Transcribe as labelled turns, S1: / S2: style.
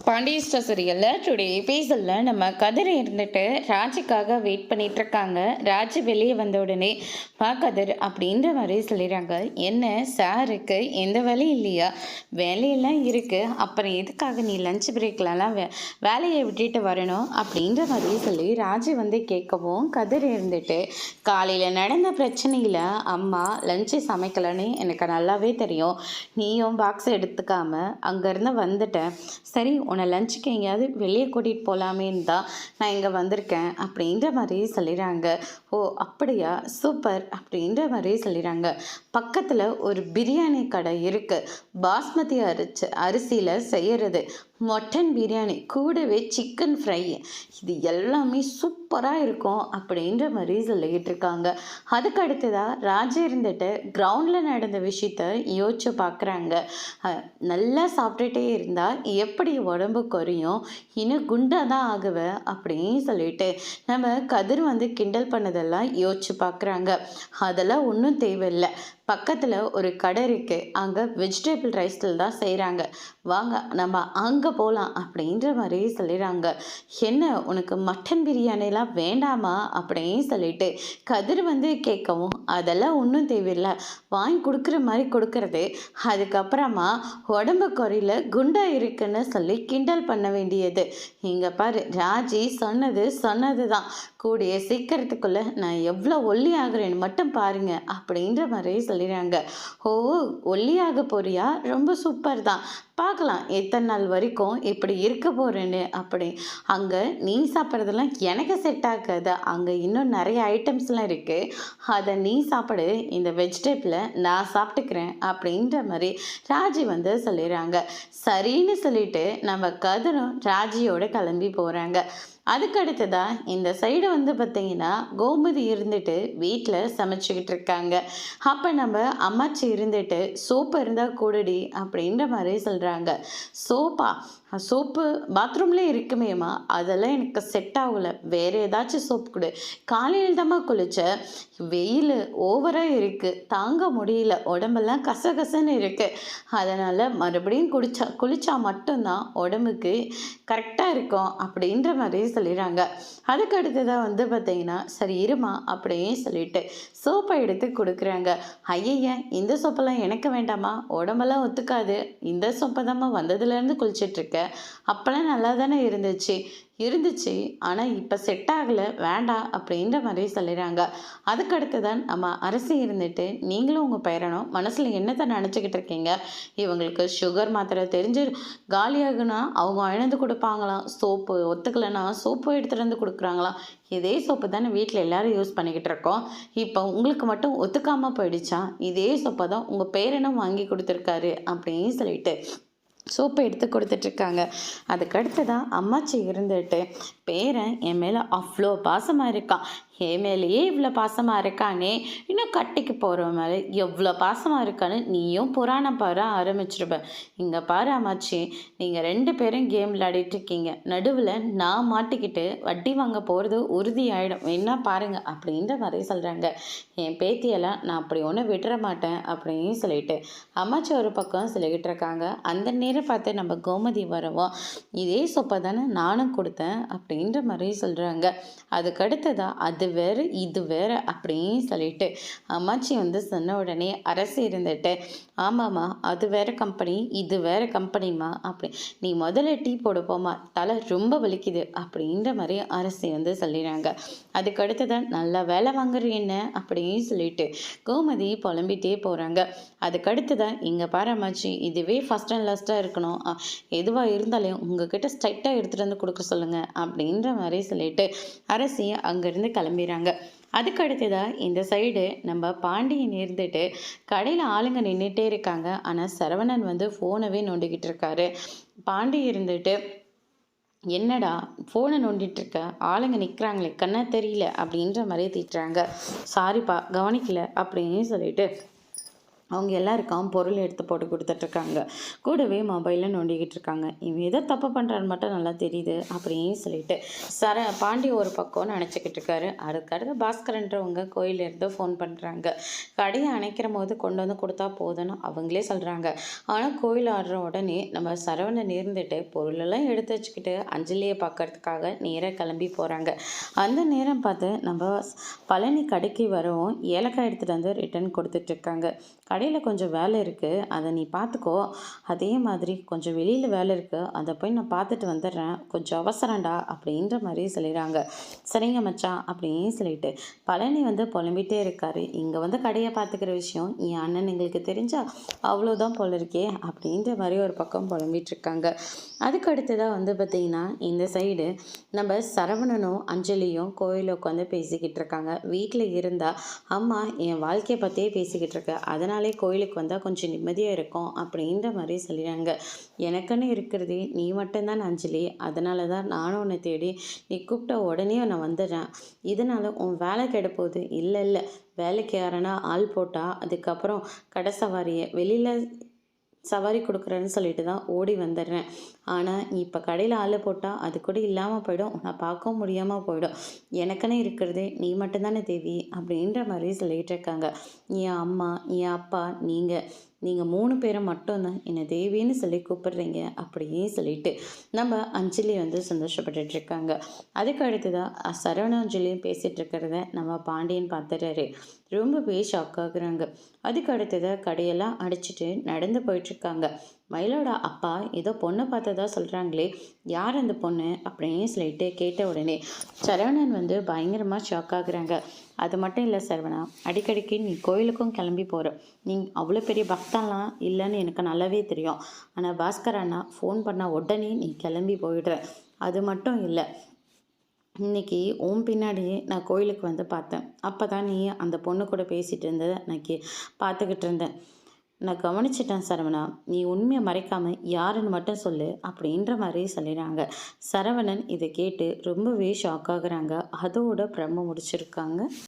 S1: பாண்டியஸ்டர் சீரியலில் டுடே எபிசோடில் நம்ம கதிர் இருந்துட்டு ராஜுக்காக வெயிட் பண்ணிட்டு இருக்காங்க. ராஜு வெளியே வந்த உடனே பா கதிர் அப்படின்ற மாதிரி சொல்லிடுறாங்க. என்ன சாருக்கு எந்த வேலையும் இல்லையா? வேலையெல்லாம் இருக்குது, அப்புறம் எதுக்காக நீ லஞ்ச் பிரேக்லலாம் வேலையை விட்டுட்டு வரணும் அப்படின்ற மாதிரி சொல்லி ராஜு வந்து கேட்கவும், கதிர் இருந்துட்டு காலையில் நடந்த பிரச்சனையில் அம்மா லஞ்சு சமைக்கலன்னு எனக்கு நல்லாவே தெரியும், நீயும் பாக்ஸ் எடுத்துக்காம அங்கேருந்து வந்துட்டேன், சரி உன்னை லஞ்சுக்கு எங்கேயாவது வெளியே கூட்டிகிட்டு போகலாமேன்னு தான் நான் இங்கே வந்திருக்கேன் அப்படின்ற மாதிரி சொல்லிடுறாங்க. ஓ அப்படியா, சூப்பர் அப்படின்ற மாதிரி சொல்லிடுறாங்க. பக்கத்தில் ஒரு பிரியாணி கடை இருக்குது, பாஸ்மதி அரிசியில் செய்கிறது மட்டன் பிரியாணி கூடவே சிக்கன் ஃப்ரை, இது எல்லாமே சூப்பராக இருக்கும் அப்படின்ற மாதிரி சொல்லிக்கிட்டு இருக்காங்க. அதுக்கு அடுத்ததாக ராஜா இருந்துட்டு கிரவுண்டில் நடந்த விஷயத்த யோசிச்சு பார்க்குறாங்க. நல்லா சாப்பிட்டுட்டே இருந்தால் எப்படி உடம்பு குறையும், இன்னும் குண்டாக தான் ஆகுவேன் அப்படின்னு சொல்லிட்டு நம்ம கதிர் வந்து கிண்டல் பண்ணதெல்லாம் யோசிச்சு பார்க்குறாங்க. அதெல்லாம் ஒன்றும் தேவையில்லை, பக்கத்தில் ஒரு கடை இருக்குது, அங்கே வெஜிடபிள் ரைஸில் தான் செய்கிறாங்க, வாங்க நம்ம அங்கே போகலாம் அப்படின்ற மாதிரி சொல்லிடுறாங்க. என்ன உனக்கு மட்டன் பிரியாணிலாம் வேண்டாமா அப்படின்னு சொல்லிட்டு கதிர் வந்து கேட்கவும், அதெல்லாம் ஒன்றும் தேவையில்லை, வாங்கி கொடுக்குற மாதிரி கொடுக்கறது, அதுக்கப்புறமா உடம்பு குறையில குண்டா இருக்குன்னு சொல்லி கிண்டல் பண்ண வேண்டியது. இங்கே பாரு, ராஜி சொன்னது தான், கூடிய சீக்கிரத்துக்குள்ளே நான் எவ்வளோ ஒல்லி ஆகுறேன்னு மட்டும் பாருங்க அப்படின்ற மாதிரி சொல்லிடுறாங்க. ஓ ஒல்லியாக போறியா, ரொம்ப சூப்பர் தான், பார்க்கலாம் எத்தனை நாள் வரைக்கும் இப்படி இருக்க போகிறேன்னு. அப்படி அங்கே நீ சாப்பிட்றதெல்லாம் எனக்கு செட் ஆகாது, அங்கே இன்னும் நிறைய ஐட்டம்ஸ்லாம் இருக்குது, அதை நீ சாப்பிடு, இந்த வெஜிடபிளை நான் சாப்பிட்டுக்கிறேன் அப்படின்ற மாதிரி ராஜி வந்து சொல்லிடுறாங்க. சரின்னு சொல்லிட்டு நம்ம கதிரும் ராஜியோடு கிளம்பி போகிறாங்க. அதுக்கடுத்துதான் இந்த சைடு வந்து பார்த்திங்கன்னா கோமதி இருந்துட்டு வீட்டில் சமைச்சிக்கிட்டு இருக்காங்க. அப்போ நம்ம அம்மாச்சி இருந்துட்டு சோப்பு இருந்தால் கூடடி அப்படின்ற மாதிரி சொல்கிறாங்க. சோப்பா? சோப்பு பாத்ரூம்லேயே இருக்குமேம்மா, அதெல்லாம் எனக்கு செட் ஆகலை, வேறு ஏதாச்சும் சோப்பு கொடு, காலையில் தாம்மா குளிச்ச, வெயில் ஓவராக இருக்குது, தாங்க முடியல, உடம்பெல்லாம் கசகசன்னு இருக்குது, அதனால் மறுபடியும் குளிச்சா மட்டும்தான் உடம்புக்கு கரெக்டாக இருக்கும் அப்படின்ற மாதிரி சொல்லிடுறாங்க. அதுக்கு அடுத்ததாக வந்து பார்த்திங்கன்னா சரி இருமா அப்படின்னு சொல்லிட்டு சோப்பை எடுத்து கொடுக்குறாங்க. ஐயய்ய இந்த சோப்பெல்லாம் எனக்கு வேண்டாமா, உடம்பெல்லாம் ஒத்துக்காது, இந்த சோப்பை தாம்மா வந்ததுலேருந்து குளிச்சிட்ருக்கேன், அப்போல்லாம் நல்லா தானே இருந்துச்சு ஆனால் இப்போ செட் ஆகலை, வேண்டாம் அப்படின்ற மாதிரி சொல்லிடுறாங்க. அதுக்கடுத்து தான் நம்ம அரசி இருந்துட்டு நீங்களும் உங்கள் பேரனும் மனசில் என்னத்தை நினச்சிக்கிட்டு இருக்கீங்க, இவங்களுக்கு சுகர் மாத்திரை தெரிஞ்சு காலியாகுனா அவங்க இழந்து கொடுப்பாங்களாம், சோப்பு ஒத்துக்கலைன்னா சோப்பு எடுத்துகிட்டு வந்து கொடுக்குறாங்களாம், இதே சோப்பு தானே வீட்டில் எல்லோரும் யூஸ் பண்ணிக்கிட்டு இருக்கோம், இப்போ உங்களுக்கு மட்டும் ஒத்துக்காமல் போயிடுச்சா, இதே சோப்பை தான் உங்கள் பேரனும் வாங்கி கொடுத்துருக்காரு அப்படின்னு சொல்லிட்டு சோப்பை எடுத்து கொடுத்துட்ருக்காங்க. அதுக்கடுத்து தான் அம்மாச்சி இருந்துட்டு பேரன் என் மேலே அவ்வளோ பாசமாக இருக்கான், என் மேலேயே இவ்வளோ பாசமாக இருக்கானே, இன்னும் கட்டிக்கு போகிற மேலே எவ்வளோ பாசமாக இருக்கான்னு நீயும் புராணம் பாரு ஆரம்பிச்சிருப்பேன். இங்கே பாரு அம்மாச்சி, நீங்கள் 2 பேரும் கேம் விளையாடிட்டுருக்கீங்க, நடுவில் நான் மாட்டிக்கிட்டு வட்டி வாங்க போகிறது உறுதி ஆகிடும், என்ன பாருங்கள் அப்படின்ற மாதிரி சொல்கிறாங்க. என் பேத்தியெல்லாம் நான் அப்படி ஒன்றும் விட்டுற மாட்டேன் அப்படின்னு சொல்லிட்டு அம்மாச்சி ஒரு பக்கம் சொல்லிக்கிட்டு இருக்காங்க. அந்த நேரம் பார்த்து நம்ம கோமதி வரவும், இதே சொப்பை தானே நானும் கொடுத்தேன் அப்படின்ற மாதிரி சொல்கிறாங்க. அதுக்கடுத்ததான் அது வேறு இது வேறு அப்படின்னு சொல்லிட்டு அம்மாச்சி வந்து சொன்ன உடனே அரசு இருந்துட்டு, ஆமாம்மா அது வேறு கம்பெனி இது வேறு கம்பெனிம்மா, அப்படி நீ முதல்ல டீ போடுப்போம்மா, தலை ரொம்ப வலிக்குது அப்படின்ற மாதிரி அரசி வந்து சொல்லிடுறாங்க. அதுக்கடுத்ததான் நல்லா வேலை வாங்குறீங்க அப்படின்னு சொல்லிட்டு கோமதி புலம்பிகிட்டே போகிறாங்க. அதுக்கடுத்துதான் இங்கே பாரு அம்மாச்சி, இதுவே ஃபஸ்ட் அண்ட் லாஸ்ட்டாக இருக்கணும், எதுவாக இருந்தாலும் உங்ககிட்ட ஸ்ட்ரைட்டாக எடுத்துகிட்டு வந்து கொடுக்க சொல்லுங்கள் அப்படின்ற மாதிரி சொல்லிட்டு அரசி அங்கேருந்து கிளம்பிடுறாங்க. அதுக்கடுத்ததாக இந்த சைடு நம்ம பாண்டியன் இருந்துட்டு கடையில் ஆளுங்க நின்றுட்டே இருக்காங்க, ஆனால் சரவணன் வந்து ஃபோனவே நோண்டிக்கிட்டு இருக்காரு. பாண்டி இருந்துட்டு என்னடா ஃபோனை நோண்டிகிட்ருக்க, ஆளுங்க நிற்கிறாங்களே கண்ணா தெரியல அப்படின்ற மாதிரி திட்டுறாங்க. சாரிப்பா கவனிக்கல அப்படின்னு சொல்லிட்டு அவங்க எல்லாருக்கும் பொருள் எடுத்து போட்டு கொடுத்துட்ருக்காங்க. கூடவே மொபைலில் நோண்டிக்கிட்டு இருக்காங்க. இவன் ஏதோ தப்பு பண்ணுறான்னு மட்டும் நல்லா தெரியுது அப்படின்னு சொல்லிட்டு பாண்டி ஒரு பக்கம் நினச்சிக்கிட்டு இருக்காரு. அதுக்கடுத்து பாஸ்கரன்றவங்க கோயிலேருந்து ஃபோன் பண்ணுறாங்க. கடையை அணைக்கிற போது கொண்டு வந்து கொடுத்தா போதுன்னு அவங்களே சொல்கிறாங்க. ஆனால் கோயில் ஆடுற உடனே நம்ம சரவணன் இருந்துட்டு பொருளெல்லாம் எடுத்து வச்சுக்கிட்டு அஞ்சலியை பார்க்கறதுக்காக நேராக கிளம்பி போகிறாங்க. அந்த நேரம் பார்த்து நம்ம பழனி கடைக்கு வரவும் ஏலக்காய் எடுத்துகிட்டு வந்து ரிட்டர்ன் கொடுத்துட்ருக்காங்க. கடையில் கொஞ்சம் வேலை இருக்குது, அதை நீ பார்த்துக்கோ. அதே மாதிரி கொஞ்சம் வெளியில் வேலை இருக்குது, அதை போய் நான் பார்த்துட்டு வந்துடுறேன், கொஞ்சம் அவசரம்டா அப்படின்ற மாதிரி சொல்லிடுறாங்க. சரிங்க மச்சான் அப்படின்னு சொல்லிட்டு பழனி வந்து புலம்பிகிட்டே இருக்காரு. இங்கே வந்து கடையை பார்த்துக்கிற விஷயம் என் அண்ணன் எங்களுக்கு தெரிஞ்சா அவ்வளோதான் போல இருக்கே அப்படின்ற மாதிரி ஒரு பக்கம் புலம்பிகிட்டு இருக்காங்க. அதுக்கு அடுத்ததாக வந்து பார்த்திங்கன்னா இந்த சைடு நம்ம சரவணனும் அஞ்சலியும் கோயிலில் உட்காந்து பேசிக்கிட்டு இருக்காங்க. வீட்டில் இருந்தால் அம்மா என் வாழ்க்கையை பற்றியே பேசிக்கிட்டு இருக்க, அதனாலே கோயிலுக்கு வந்தால் கொஞ்சம் நிம்மதியாக இருக்கும் அப்படின்ற மாதிரி சொல்லிடுறாங்க. எனக்குன்னு இருக்கிறதே நீ மட்டும்தான் அஞ்சலி, அதனால தான் நானும் உன்னை தேடி நீ கூப்பிட்ட உடனே நான் வந்துடுறேன். இதனால் உன் வேலை கெடப்போகுது. இல்லை இல்லை, வேலைக்கு யாரனா ஆள் போட்டால் அதுக்கப்புறம் கடை சவாரியை வெளியில் சவாரி கொடுக்குறேன்னு சொல்லிட்டு தான் ஓடி வந்துடுறேன். ஆனால் இப்போ கடையில் ஆள் போட்டால் அது கூட இல்லாமல் போயிடும், நான் பார்க்கவும் முடியாமல் போயிடும். எனக்குன்னு இருக்கிறதே நீ மட்டும்தானே தேவி அப்படின்ற மாதிரி சொல்லிகிட்டு இருக்காங்க. என் அம்மா, என் அப்பா, நீங்கள் 3 பேரும் மட்டும்தான் என்னை தேவின்னு சொல்லி கூப்பிடுறீங்க அப்படியே சொல்லிட்டு நம்ம அஞ்சலி வந்து சந்தோஷப்பட்டுட்ருக்காங்க. அதுக்கு அடுத்ததாக சரவணாஞ்சலியும் பேசிகிட்டு இருக்கிறத நம்ம பாண்டியன் பார்த்துறாரு. ரொம்பவே ஷாக் ஆகுறாங்க. அதுக்கு அடுத்ததாக கடையெல்லாம் அடிச்சுட்டு நடந்து போயிட்டுருக்காங்க. மயிலோட அப்பா ஏதோ பொண்ணை பார்த்ததா சொல்கிறாங்களே, யார் அந்த பொண்ணு அப்படின்னு சொல்லிட்டு கேட்ட உடனே சரவணன் வந்து பயங்கரமாக ஷாக் ஆகுறாங்க. அது மட்டும் இல்லை சரவணா, அடிக்கடிக்கு நீ கோயிலுக்கும் கிளம்பி போகிற, நீ அவ்வளோ பெரிய பக்தன்லாம் இல்லைன்னு எனக்கு நல்லாவே தெரியும். ஆனால் பாஸ்கர் அண்ணா ஃபோன் பண்ண உடனே நீ கிளம்பி போயிடுற. அது மட்டும் இல்லை, இன்னைக்கு உன் பின்னாடியே நான் கோயிலுக்கு வந்து பார்த்தேன். அப்போ தான் நீ அந்த பொண்ணு கூட பேசிகிட்டு இருந்ததை நான் பார்த்துக்கிட்டு இருந்தேன். நான் கவனிச்சிட்டேன் சரவணா, நீ உண்மையை மறைக்காமல் யாருன்னு மட்டும் சொல்லு அப்படின்ற மாதிரி சொல்லிடுறாங்க. சரவணன் இதை கேட்டு ரொம்பவே ஷாக் ஆகுறாங்க. அதோட பிரம்ம முடிச்சிருக்காங்க.